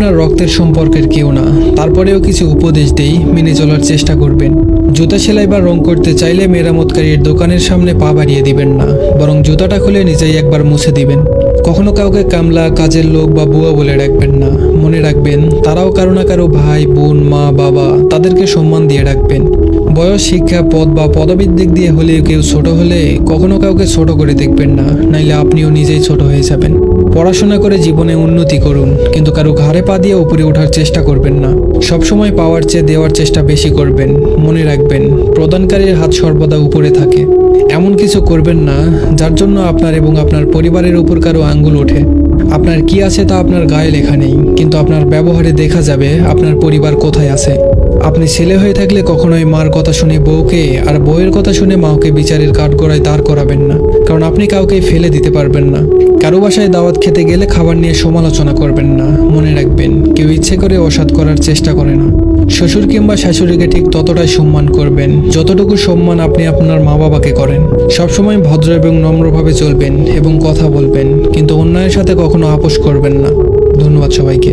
আপনার রক্তের সম্পর্কের কেউ না, তারপরেও কিছু উপদেশ দেই, মেনে চলার চেষ্টা করবেন। জুতা সেলাই বা রং করতে চাইলে মেরামতকারীর দোকানের সামনে পা বাড়িয়ে দিবেন না, বরং জুতাটা খুলে নিজেই একবার মুছে দিবেন। কখনো কাউকে কামলা, কাজের লোক বা বুয়া বলে ডাকবেন না। মনে রাখবেন, তারাও কারো না কারো ভাই, বোন, মা, বাবা, তাদেরকে সম্মান দিয়ে ডাকবেন। বয়স, শিক্ষা, পদ বা পদবীর দিক দিয়ে হলেও কেউ ছোট হলে কখনো কাউকে ছোট করে দেখবেন না, নাইলে আপনিও নিজেই ছোট হয়ে যাবেন। পড়াশোনা করে জীবনে উন্নতি করুন, কিন্তু কারো ঘাড়ে পা দিয়ে উপরে ওঠার চেষ্টা করবেন না। সবসময় পাওয়ার চেয়ে দেওয়ার চেষ্টা বেশি করবেন। মনে রাখবেন, প্রদানকারীর হাত সর্বদা উপরে থাকে। এমন কিছু করবেন না যার জন্য আপনার এবং আপনার পরিবারের উপর কারো আঙ্গুল ওঠে। আপনার কি আছে তা আপনার গায়ে লেখা নেই, কিন্তু আপনার ব্যবহারে দেখা যাবে আপনার পরিবার কোথায় আছে। আপনি ছেলে হয়ে থাকলে কখনোই মার কথা শুনে বউকে আর বউয়ের কথা শুনে মাকে বিচারের কাঠগড়ায় দাঁড় করাবেন না, কারণ আপনি কাউকে ফেলে দিতে পারবেন না। কারো বাসায় দাওয়াত খেতে গেলে খাবার নিয়ে সমালোচনা করবেন না। মনে রাখবেন, কেউ ইচ্ছে করে অসৎ করার চেষ্টা করে না। শ্বশুর কিংবা শাশুড়িকে ঠিক ততটাই সম্মান করবেন যতটুকু সম্মান আপনি আপনার মা বাবাকে করেন। সবসময় ভদ্র এবং নম্রভাবে চলবেন এবং কথা বলবেন, কিন্তু অন্যায়ের সাথে কখনো আপোষ করবেন না। ধন্যবাদ সবাইকে।